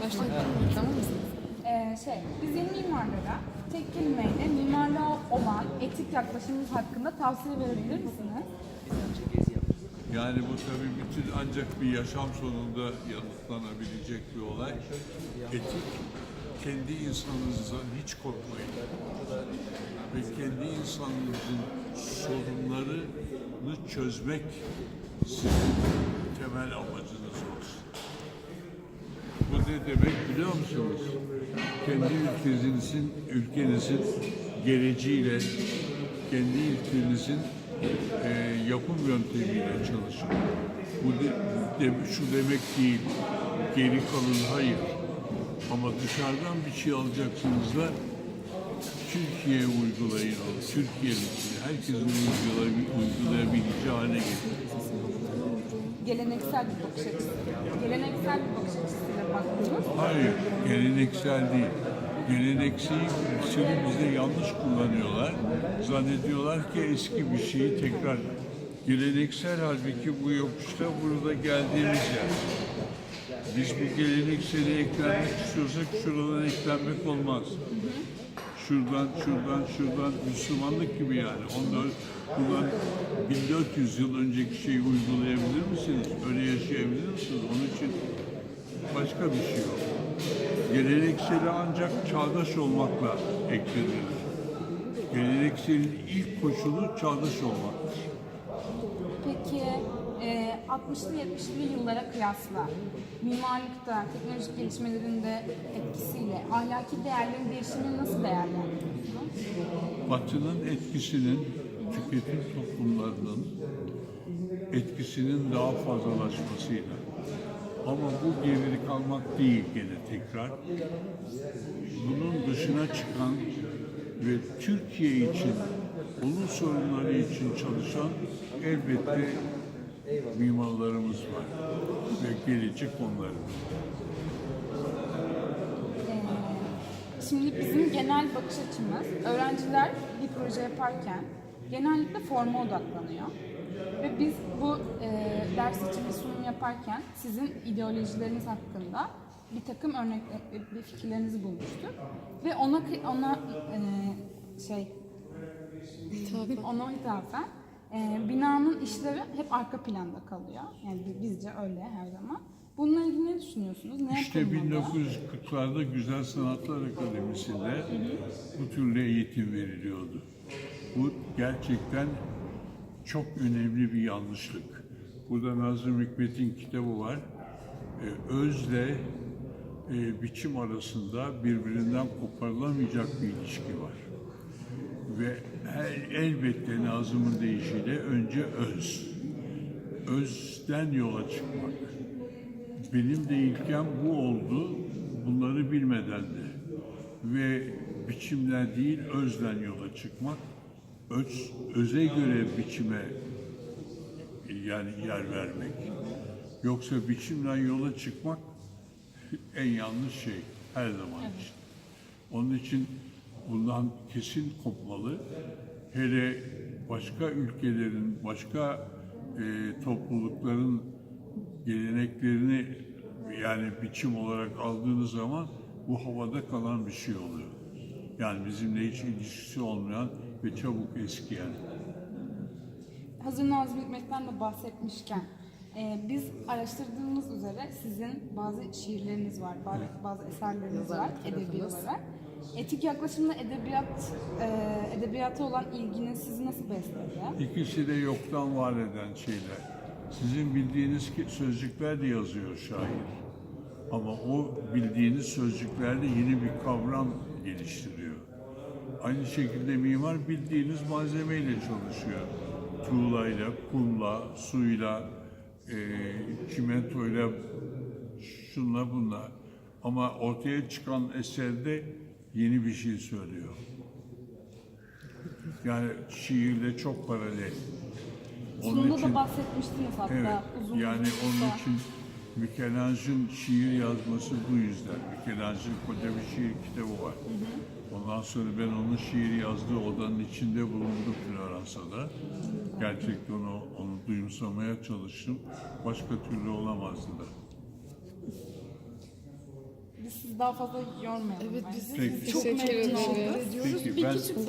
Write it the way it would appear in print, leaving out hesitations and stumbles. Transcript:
Başlayalım. Tamam mısınız? Biz yeni mimarlara tek kelimeyle mimarlığa olan etik yaklaşımımız hakkında tavsiye verebilir misiniz? Yani bu tabii bütün ancak bir yaşam sonunda yanıtlanabilecek bir olay. Etik, kendi insanınızdan hiç korkmayın. Ve kendi insanınızın sorunlarını çözmek sizin temel amacınız olsun. Bu ne demek biliyor musunuz? Kendi ülkenizin geleceğiyle, kendi ülkenizin yapım yöntemiyle çalışın. Bu şu demek değil, geri kalın, hayır. Ama dışarıdan bir şey alacaksınız da Türkiye'ye uygulayın onu. Türkiye'nin herkesin uygulayabileceği hale getirin. Geleneksel bir bakış açısı. Geleneksel bir bakış açısıyla baktınız. Hayır, geleneksel değil. Gelenekseli bize yanlış kullanıyorlar. Zannediyorlar ki eski bir şeyi tekrar... Geleneksel halbuki bu yokuşta burada geldiğimiz yer. Biz bu gelenekseli eklenmek istiyorsak şuradan eklenmek olmaz. Şuradan Müslümanlık gibi yani. Bundan 1400 yıl önceki şeyi uygulayabilir misiniz? Öyle yaşayabilir misiniz? Onun için başka bir şey yok. Gelenekseli ancak çağdaş olmakla eklenir. Gelenekselin ilk koşulu çağdaş olmaktır. Peki 60'lı 70'li yıllara kıyasla mimarlıkta teknolojik gelişmelerinde etkisiyle ahlaki değerlerin değişimini nasıl değerlendiriyorsunuz? Batı'nın etkisinin, tüketim toplumlarının etkisinin daha fazlalaşmasıyla. Ama bu geri kalmak değil gene tekrar. Bunun dışına çıkan ve Türkiye için, onun sorunları için çalışan elbette mimarlarımız var ve gelecek onların. Şimdi bizim genel bakış açımız, öğrenciler bir proje yaparken genellikle forma odaklanıyor. Ve biz bu ders için bir sunum yaparken sizin ideolojileriniz hakkında bir takım bir fikirlerinizi bulmuştuk. Ve ona hitaben binanın işlevi hep arka planda kalıyor. Yani bizce öyle her zaman. Bununla ilgili ne düşünüyorsunuz? Ne İşte yapılmalı? 1940'larda Güzel Sanatlar Akademisi'nde bu türlü eğitim veriliyordu. Bu gerçekten çok önemli bir yanlışlık. Burada Nazım Hikmet'in kitabı var. Özle biçim arasında birbirinden koparılamayacak bir ilişki var. Ve elbette Nazım'ın deyişiyle önce öz. Özden yola çıkmak. Benim de ilkem bu oldu. Bunları bilmeden de. Ve biçimden değil özden yola çıkmak. Öze göre biçime yani yer vermek. Yoksa biçimden yola çıkmak en yanlış şey her zaman için. Onun için bundan kesin kopmalı. Hele başka ülkelerin, başka toplulukların geleneklerini yani biçim olarak aldığınız zaman bu havada kalan bir şey oluyor. Yani bizimle hiç ilişkisi olmayan ve çabuk eskiyen. Hazır Nazım Hikmet'ten de bahsetmişken, biz araştırdığımız üzere sizin bazı şiirleriniz var, bazı eserleriniz var edebi olarak. Etik yaklaşımla edebiyata olan ilginiz sizi nasıl besledi? İkisi de yoktan var eden şeyler. Sizin bildiğiniz sözcükler de yazıyor şair. Ama o bildiğiniz sözcüklerle yeni bir kavram geliştiriyor. Aynı şekilde mimar bildiğiniz malzemeyle çalışıyor. Tuğlayla, kumla, suyla, çimentoyla, şunla bunla. Ama ortaya çıkan eserde yeni bir şey söylüyor. Yani şiirle çok paralel. Sunumda da bahsetmiştiniz hatta. Evet, uzun yani onun için Michelangelo'nun şiir yazması bu yüzden. Michelangelo'nun koca bir şiir kitabı var. Ondan sonra ben onun şiir yazdığı odanın içinde bulundum Floransa'da. Gerçekten onu duyumsamaya çalıştım. Başka türlü olamazdı da. Biz sizi daha fazla yormayalım. Evet, bence. biz Peki. Çok teşekkür memnun ederiz. olduk. Peki, Bir ben- küçük